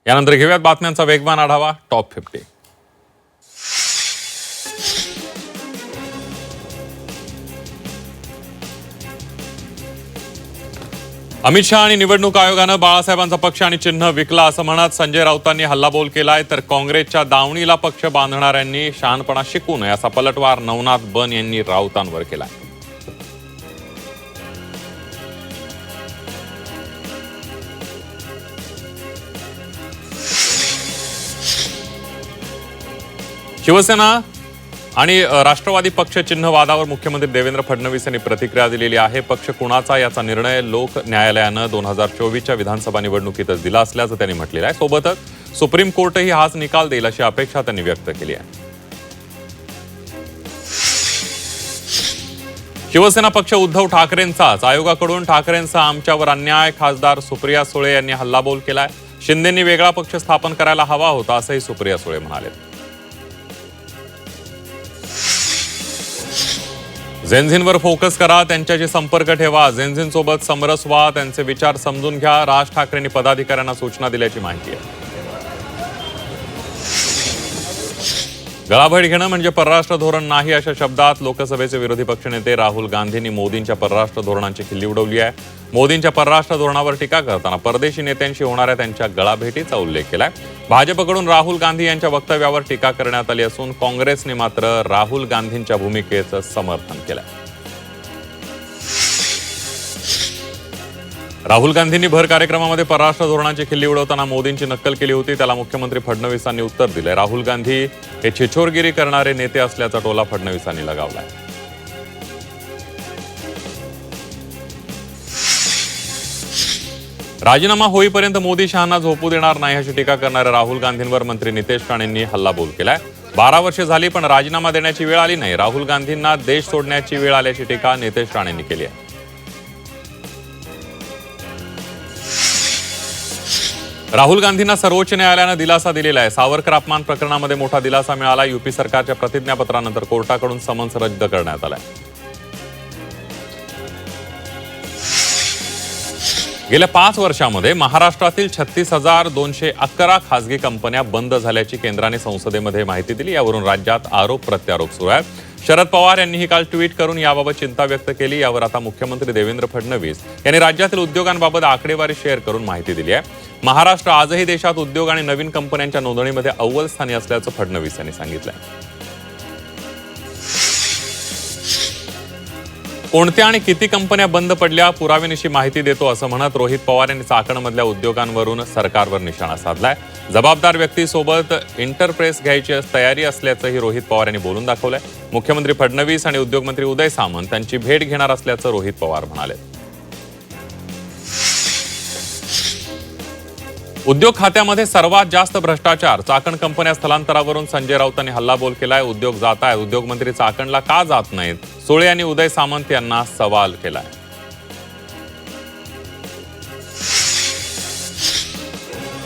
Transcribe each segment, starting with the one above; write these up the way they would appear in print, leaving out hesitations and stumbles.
यानंतर घेऊयात बातम्यांचा वेगवान आढावा टॉप 50. अमित शहा आणि निवडणूक आयोगानं बाळासाहेबांचा पक्ष आणि चिन्ह विकला असं म्हणत संजय राऊतांनी हल्लाबोल केलाय. तर काँग्रेसच्या दावणीला पक्ष बांधणाऱ्यांनी शहाणपणा शिकू नये असा पलटवार नवनाथ बन यांनी राऊतांवर केलाय. शिवसेना आणि राष्ट्रवादी पक्ष चिन्ह वादावर मुख्यमंत्री देवेंद्र फडणवीस यांनी प्रतिक्रिया दिलेली आहे. पक्ष कुणाचा याचा निर्णय लोक न्यायालयानं 2024च्या विधानसभा निवडणुकीतच दिला असल्याचं त्यांनी म्हटलेलं आहे. सोबतच सुप्रीम कोर्टही हाच निकाल देईल अशी अपेक्षा त्यांनी व्यक्त केली आहे. शिवसेना पक्ष उद्धव ठाकरेंचाच, आयोगाकडून ठाकरेंचा आमच्यावर अन्याय, खासदार सुप्रिया सुळे यांनी हल्लाबोल केलाय. शिंदेंनी वेगळा पक्ष स्थापन करायला हवा होता असंही सुप्रिया सुळे म्हणाले. झेनझिनवर फोकस करा, त्यांच्याशी संपर्क ठेवा, झेनझिनसोबत समरस व्हा, त्यांचे विचार समजून घ्या, राज ठाकरेंनी पदाधिकाऱ्यांना सूचना दिल्याची माहिती आहे. गळाभेट घेणं म्हणजे परराष्ट्र धोरण नाही अशा शब्दात लोकसभेचे विरोधी पक्षनेते राहुल गांधींनी मोदींच्या परराष्ट्र धोरणांची खिल्ली उडवली आहे. मोदींच्या परराष्ट्र धोरणावर टीका करताना परदेशी नेत्यांशी होणाऱ्या त्यांच्या गळाभेटीचा उल्लेख केलाय. भाजपकडून राहुल गांधी यांच्या वक्तव्यावर टीका करण्यात आली असून काँग्रेसने मात्र राहुल गांधींच्या भूमिकेचं समर्थन केलंय. राहुल गांधींनी भर कार्यक्रमामध्ये परराष्ट्र धोरणांची खिल्ली उडवताना मोदींची नक्कल केली होती. त्याला मुख्यमंत्री फडणवीसांनी उत्तर दिलंय. राहुल गांधी हे छिछोरगिरी करणारे नेते असल्याचा टोला फडणवीसांनी लगावलाय. राजीनामा होईपर्यंत मोदी शहांना झोपू देणार नाही अशी टीका करणाऱ्या राहुल गांधींवर मंत्री नितेश राणेंनी हल्लाबोल केलाय. 12 वर्षे झाली पण राजीनामा देण्याची वेळ आली नाही. राहुल गांधींना देश सोडण्याची वेळ आल्याची टीका नितेश राणेंनी केली आहे. राहुल गांधींना सर्वोच्च न्यायालयानं दिलासा दिलेला आहे. सावरकर अपमान प्रकरणामध्ये मोठा दिलासा मिळाला. युपी सरकारच्या प्रतिज्ञापत्रानंतर कोर्टाकडून समन्स रद्द करण्यात आलाय. गेल्या 5 वर्षांमध्ये महाराष्ट्रातील 36,211 खासगी कंपन्या बंद झाल्याची केंद्राने संसदेमध्ये माहिती दिली. यावरून राज्यात आरोप प्रत्यारोप सुरू आहेत. शरद पवार यांनीही काल ट्विट करून याबाबत चिंता व्यक्त केली. यावर आता मुख्यमंत्री देवेंद्र फडणवीस यांनी राज्यातील उद्योगांबाबत आकडेवारी शेअर करून माहिती दिली आहे. महाराष्ट्र आजही देशात उद्योग आणि नवीन कंपन्यांच्या नोंदणीमध्ये अव्वल स्थानी असल्याचं फडणवीस यांनी सांगितलंय. कोणत्या आणि किती कंपन्या बंद पडल्या पुराव्यानिशी माहिती देतो असं म्हणत रोहित पवार यांनी चाकणमधल्या उद्योगांवरून सरकारवर निशाणा साधलाय. जबाबदार व्यक्तीसोबत इंटरप्रेस घ्यायची तयारी असल्याचंही रोहित पवार यांनी बोलून दाखवलंय. मुख्यमंत्री फडणवीस आणि उद्योगमंत्री उदय सामंत यांची भेट घेणार असल्याचं रोहित पवार म्हणाले. उद्योग खात्यामध्ये सर्वात जास्त भ्रष्टाचार, चाकण कंपन्या स्थलांतरावरून संजय राऊतांनी हल्लाबोल केलाय. उद्योग जात आहेत, उद्योगमंत्री चाकणला का जात नाहीत, सुळे यांनी उदय सामंत यांना सवाल केलाय.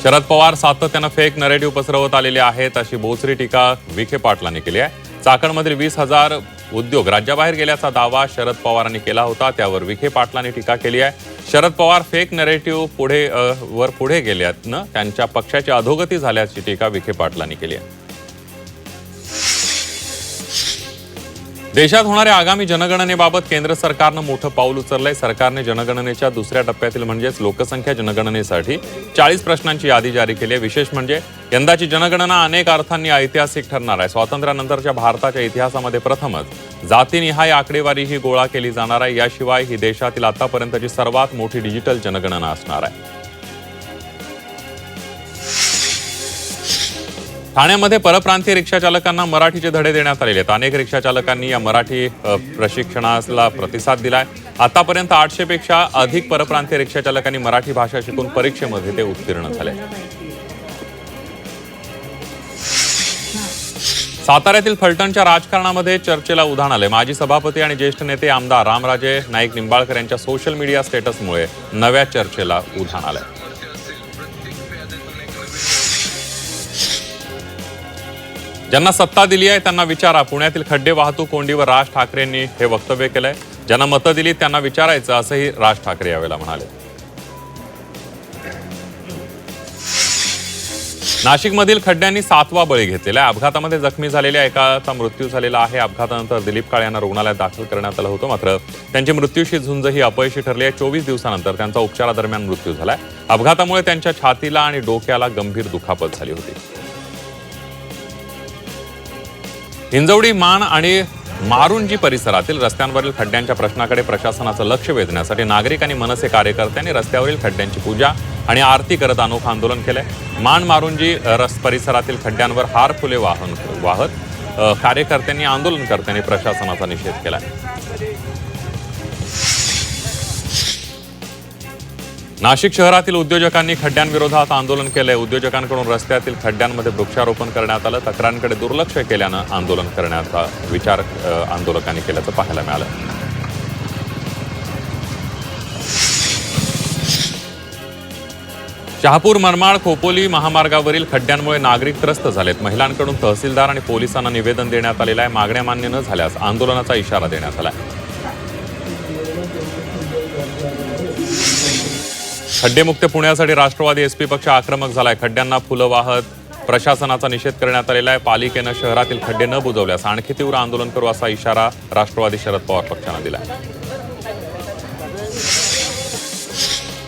शरद पवार सातत्यानं फेक नरेटिव्ह पसरवत आलेले आहेत अशी बोचरी टीका विखे पाटलांनी केली आहे. चाकणमधील 20,000 उद्योग राज्याबाहेर गेल्याचा दावा शरद पवारांनी केला होता. त्यावर विखे पाटलांनी टीका केली आहे. शरद पवार फेक नरेटिव्ह पुढे गेल्यानं त्यांच्या पक्षाची अधोगती झाल्याची टीका विखे पाटलांनी केली आहे. देशात होणाऱ्या आगामी जनगणनेबाबत केंद्र सरकारनं मोठं पाऊल उचललंय. सरकारने जनगणनेच्या दुसऱ्या टप्प्यातील म्हणजेच लोकसंख्या जनगणनेसाठी 40 प्रश्नांची यादी जारी केली आहे. विशेष म्हणजे यंदाची जनगणना अनेक अर्थांनी ऐतिहासिक ठरणार आहे. स्वातंत्र्यानंतरच्या भारताच्या इतिहासामध्ये प्रथमच जातीनिहाय आकडेवारी ही गोळा केली जाणार आहे. याशिवाय ही देशातील आतापर्यंतची सर्वात मोठी डिजिटल जनगणना असणार आहे. ठाण्यामध्ये परप्रांतीय रिक्षाचालकांना मराठीचे धडे देण्यात आलेले आहेत. अनेक रिक्षाचालकांनी या मराठी प्रशिक्षणाला प्रतिसाद दिलाय. आतापर्यंत 800 पेक्षा अधिक परप्रांतीय रिक्षाचालकांनी मराठी भाषा शिकून परीक्षेमध्ये ते उत्तीर्ण झाले. साताऱ्यातील फलटणच्या राजकारणामध्ये चर्चेला उधाण आले. माजी सभापती आणि ज्येष्ठ नेते आमदार रामराजे नाईक निंबाळकर यांच्या सोशल मीडिया स्टेटसमुळे नव्या चर्चेला उधाण आलंय. ज्यांना सत्ता दिली आहे त्यांना विचारा. पुण्यातील खड्डे वाहतूक कोंडीवर राज ठाकरेंनी हे वक्तव्य केलंय. ज्यांना मतं दिली त्यांना विचारायचं असंही राज ठाकरे यावेळेला म्हणाले. नाशिकमधील खड्ड्यांनी 7वा बळी घेतलेला आहे. अपघातामध्ये जखमी झालेल्या एकाचा मृत्यू झालेला आहे. अपघातानंतर दिलीप काळे यांना रुग्णालयात दाखल करण्यात आलं होतं, मात्र त्यांची मृत्यूशी झुंज ही अपयशी ठरली आहे. 24 दिवसानंतर त्यांचा उपचारादरम्यान मृत्यू झालाय. अपघातामुळे त्यांच्या छातीला आणि डोक्याला गंभीर दुखापत झाली होती. हिंजवडी, मान आणि मारुंजी परिसरातील रस्त्यांवरील खड्ड्यांच्या प्रश्नाकडे प्रशासनाचं लक्ष वेधण्यासाठी नागरिक आणि मनसे कार्यकर्त्यांनी रस्त्यावरील खड्ड्यांची पूजा आणि आरती करत अनोखं आंदोलन केलंय. मान मारुंजी परिसरातील खड्ड्यांवर हार फुले वाहत कार्यकर्त्यांनी आंदोलनकर्त्यांनी प्रशासनाचा निषेध केलाय. नाशिक शहरातील उद्योजकांनी खड्ड्यांविरोधात आंदोलन केलंय. उद्योजकांकडून रस्त्यातील खड्ड्यांमध्ये वृक्षारोपण करण्यात आलं. तक्रारांकडे दुर्लक्ष केल्यानं आंदोलन करण्याचा विचार आंदोलकांनी केल्याचं पाहायला मिळालं. शहापूर, मनमाड, खोपोली महामार्गावरील खड्ड्यांमुळे नागरिक त्रस्त झालेत. महिलांकडून तहसीलदार आणि पोलिसांना निवेदन देण्यात आलेलं आहे. मागण्या मान्य न झाल्यास आंदोलनाचा इशारा देण्यात आला आहे. खड्डेमुक्त पुण्यासाठी राष्ट्रवादी एसपी पक्ष आक्रमक झालाय. खड्ड्यांना फुलं वाहत प्रशासनाचा निषेध करण्यात आलेला आहे. पालिकेनं शहरातील खड्डे न बुजवल्यास आणखी तीव्र आंदोलन करू असा इशारा राष्ट्रवादी शरद पवार पक्षानं दिला.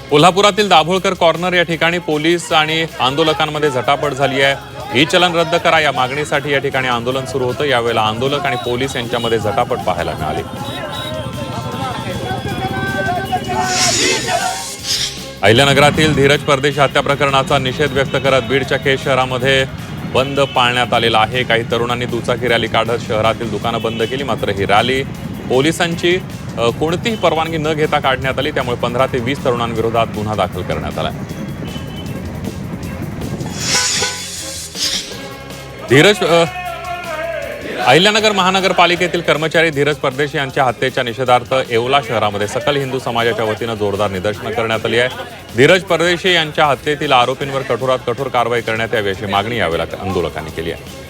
कोल्हापुरातील दाभोळकर कॉर्नर या ठिकाणी पोलीस आणि आंदोलकांमध्ये झटापट झाली आहे. ई चलन रद्द करा या मागणीसाठी या ठिकाणी आंदोलन सुरू होतं. यावेळेला आंदोलक आणि पोलीस यांच्यामध्ये झटापट पाहायला मिळाली. अहिल्यानगरातील धीरज परदेशी हत्या प्रकरणाचा निषेध व्यक्त करत बीडच्या केज शहरामध्ये बंद पाळण्यात आलेला आहे. काही तरुणांनी दुचाकी रॅली काढत शहरातील दुकानं बंद केली, मात्र ही रॅली पोलिसांची कोणतीही परवानगी न घेता काढण्यात आली. त्यामुळे 15 ते 20 तरुणांविरोधात गुन्हा दाखल करण्यात आला. अहिल्यानगर महानगरपालिकेतील कर्मचारी धीरज परदेशी यांच्या हत्येच्या निषेधार्थ येवला शहरामध्ये सकल हिंदू समाजाच्या वतीनं जोरदार निदर्शनं करण्यात आली आहे. धीरज परदेशी यांच्या हत्येतील आरोपींवर कठोरात कठोर कारवाई करण्यात यावी अशी मागणी यावेळेला आंदोलकांनी केली आहे.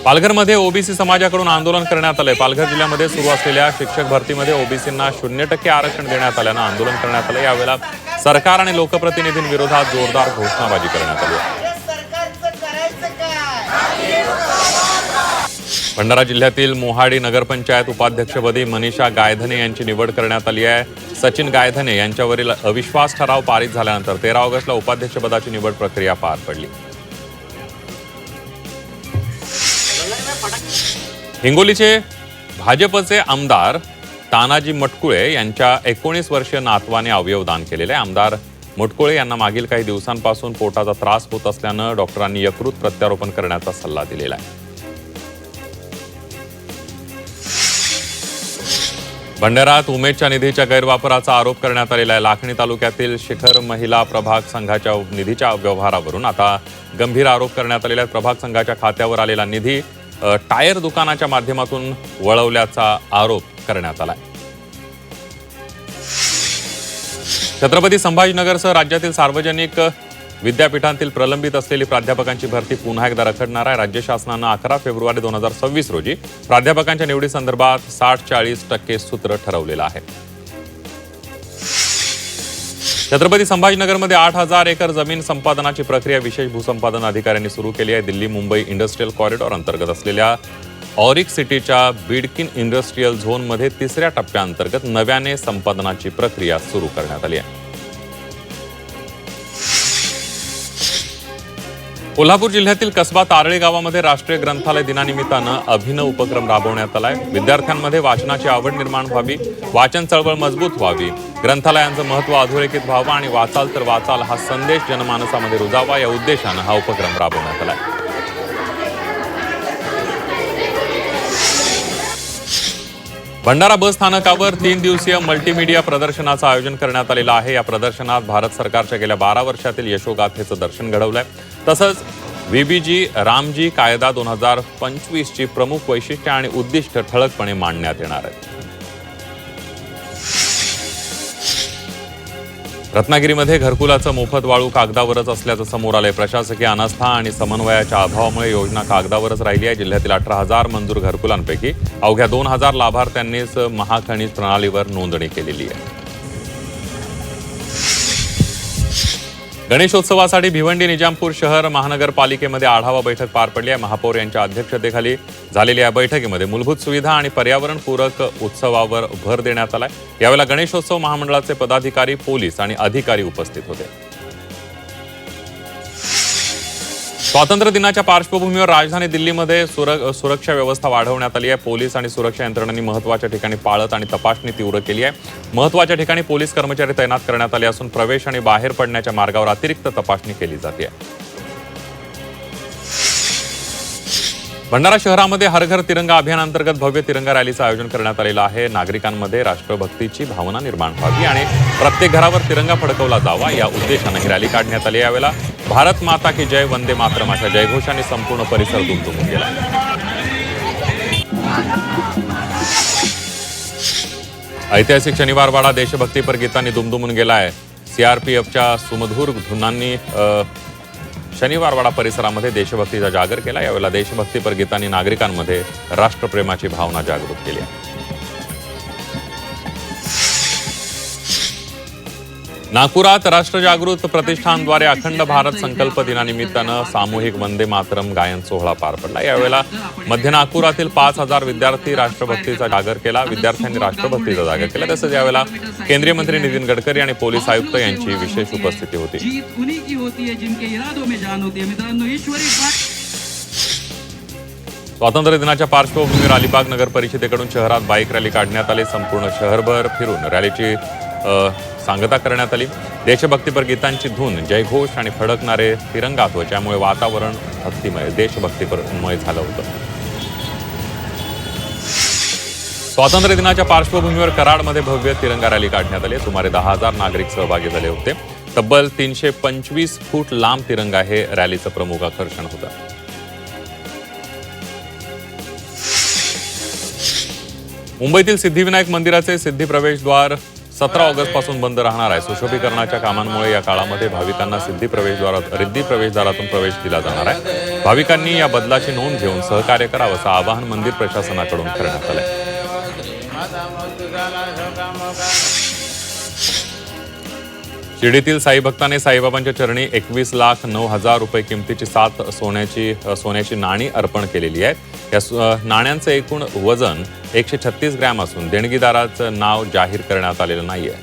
पालघरमध्ये ओबीसी समाजाकडून आंदोलन करण्यात आलंय. पालघर जिल्ह्यामध्ये सुरू असलेल्या शिक्षक भरतीमध्ये ओबीसींना 0% आरक्षण देण्यात आल्यानं आंदोलन करण्यात आलं. यावेळेला सरकार आणि लोकप्रतिनिधींविरोधात जोरदार घोषणाबाजी करण्यात आली. भंडारा जिल्ह्यातील मोहाडी नगरपंचायत उपाध्यक्षपदी मनीषा गायधने यांची निवड करण्यात आली आहे. सचिन गायधने यांच्यावरील अविश्वास ठराव पारित झाल्यानंतर 13 ऑगस्टला उपाध्यक्षपदाची निवड प्रक्रिया पार पडली. हिंगोलीचे भाजपचे आमदार तानाजी मटकुळे यांच्या 19 वर्षीय नातवाने अवयवदान केलेले आहे. आमदार मटकुळे यांना मागील काही दिवसांपासून पोटाचा त्रास होत असल्यानं डॉक्टरांनी यकृत प्रत्यारोपण करण्याचा सल्ला दिलेला आहे. भंडाऱ्यात उमेदच्या निधीच्या गैरवापराचा आरोप करण्यात आलेला आहे. लाखणी तालुक्यातील शिखर महिला प्रभाग संघाच्या निधीच्या व्यवहारावरून आता गंभीर आरोप करण्यात आलेला आहे. प्रभाग संघाच्या खात्यावर आलेला निधी टायर दुकानाच्या माध्यमातून वळवल्याचा आरोप करण्यात आला. छत्रपती संभाजीनगरसह राज्यातील सार्वजनिक विद्यापीठांतील प्रलंबित असलेली प्राध्यापकांची भरती पुन्हा एकदा रखडणार आहे. राज्य शासनानं 11 फेब्रुवारी 2026 रोजी प्राध्यापकांच्या निवडीसंदर्भात 60-40% सूत्र ठरवलेलं आहे. छत्रपती संभाजीनगरमध्ये 8000 एकर जमीन संपादनाची प्रक्रिया विशेष भूसंपादन अधिकाऱ्यांनी सुरू केली आहे. दिल्ली मुंबई इंडस्ट्रियल कॉरिडॉर अंतर्गत असलेल्या ऑरिक सिटीच्या बिडकिन इंडस्ट्रियल झोनमध्ये 3ऱ्या टप्प्याअंतर्गत नव्याने संपादनाची प्रक्रिया सुरू करण्यात आली आहे. कोल्हापूर जिल्ह्यातील कसबा तारळी गावामध्ये राष्ट्रीय ग्रंथालय दिनानिमित्तानं अभिनव उपक्रम राबवण्यात आलाय. विद्यार्थ्यांमध्ये वाचनाची आवड निर्माण व्हावी, वाचन चळवळ मजबूत व्हावी, ग्रंथालयांचं महत्त्व अधोरेखित व्हावं आणि वाचाल तर वाचाल हा संदेश जनमानसामध्ये रुजावा या उद्देशानं हा उपक्रम राबवण्यात आलाय. भंडारा बस स्थानकावर 3 दिवसीय मल्टीमीडिया प्रदर्शनाचं आयोजन करण्यात आलेलं आहे. या प्रदर्शनात भारत सरकारच्या गेल्या 12 वर्षातील यशोगाथेचं दर्शन घडवलंय. तसंच VBG रामजी कायदा 2025ची प्रमुख वैशिष्ट्ये आणि उद्दिष्ट ठळकपणे मांडण्यात येणार आहेत. रत्नागिरीमध्ये घरकुलाचं मोफत वाळू कागदावरच असल्याचं समोर आलंय. प्रशासकीय अनास्था आणि समन्वयाच्या अभावामुळे योजना कागदावरच राहिली आहे. जिल्ह्यातील 18,000 मंजूर घरकुलांपैकी अवघ्या 2,000 लाभार्थ्यांनीच महाखनिज प्रणालीवर नोंदणी केलेली आहे. गणेशोत्सवासाठी भिवंडी निजामपूर शहर महानगरपालिकेमध्ये आढावा बैठक पार पडली आहे. महापौर यांच्या अध्यक्षतेखाली झालेल्या या बैठकीमध्ये मूलभूत सुविधा आणि पर्यावरणपूरक उत्सवावर भर देण्यात आलाय. यावेळेला गणेशोत्सव महामंडळाचे पदाधिकारी, पोलीस आणि अधिकारी उपस्थित होते. स्वातंत्र्य दिनाच्या पार्श्वभूमीवर राजधानी दिल्लीमध्ये सुरक्षा व्यवस्था वाढवण्यात आली आहे. पोलीस आणि सुरक्षा यंत्रणांनी महत्त्वाच्या ठिकाणी पाळत आणि तपासणी तीव्र केली आहे. महत्त्वाच्या ठिकाणी पोलीस कर्मचारी तैनात करण्यात आले असून प्रवेश आणि बाहेर पडण्याच्या मार्गावर अतिरिक्त तपासणी केली जाते. भंडारा शहरामध्ये हर घर तिरंगा अभियानांतर्गत भव्य तिरंगा रॅलीचं आयोजन करण्यात आलेलं आहे. नागरिकांमध्ये राष्ट्रभक्तीची भावना निर्माण व्हावी आणि प्रत्येक घरावर तिरंगा फडकवला जावा या उद्देशाने ही रॅली काढण्यात आली. यावेळेला भारत माता की जय, वंदे मातरम अशा जयघोषाने संपूर्ण परिसर दुमदुमून गेला. ऐतिहासिक शनिवारवाडा देशभक्तीपर गीतांनी दुमदुमून गेला आहे. सीआरपीएफच्या सुमधुर धुनांनी शनिवारवाडा परिसरामध्ये देशभक्तीचा जागर केला. यावेळेला देशभक्तीपर गीतांनी नागरिकांमध्ये राष्ट्रप्रेमाची भावना जागृत केली. नागपुरात राष्ट्रजागृत प्रतिष्ठानद्वारे अखंड भारत संकल्प दिनानिमित्तानं सामूहिक वंदे मातरम गायन सोहळा पार पडला. यावेळेला मध्य नागपुरातील 5,000 विद्यार्थी राष्ट्रभक्तीचा जागर केला. विद्यार्थ्यांनी राष्ट्रभक्तीचा जागर केला. तसंच यावेळेला केंद्रीय मंत्री नितीन गडकरी आणि पोलीस आयुक्त यांची विशेष उपस्थिती होती. स्वातंत्र्य दिनाच्या पार्श्वभूमीवर अलिबाग नगर परिषदेकडून शहरात बाईक रॅली काढण्यात आली. संपूर्ण शहरभर फिरून रॅलीची सांगता करण्यात आली. देशभक्तीपर गीतांची धून, जयघोष आणि फडकणारे तिरंगा ध्वजामुळे वातावरण भक्तिमय, देशभक्तीमय झालं होतं. स्वातंत्र्य दिनाच्या पार्श्वभूमीवर कराडमध्ये भव्य तिरंगा रॅली काढण्यात आली. सुमारे 10,000 नागरिक सहभागी झाले होते. तब्बल 325 फूट लांब तिरंगा हे रॅलीचं प्रमुख आकर्षण होतं. मुंबईतील सिद्धिविनायक मंदिराचे सिद्धी प्रवेशद्वार 17 ऑगस्ट पासून बंद राहणार आहे. सुशोभीकरणाच्या कामांमुळे या काळामध्ये भाविकांना रिद्धी प्रवेशद्वारातून प्रवेश दिला जाणार आहे. भाविकांनी या बदलाची नोंद घेऊन सहकार्य करावं असं आवाहन मंदिर प्रशासनाकडून करण्यात आलंय. शिर्डीतील साई भक्ताने साईबाबांच्या चरणी 21,09,000 रुपये किमतीची 7 सोन्याची नाणी अर्पण केलेली आहेत. या नाण्यांचं एकूण वजन 136 ग्रॅम असून देणगीदाराचं नाव जाहीर करण्यात आलेलं नाहीये.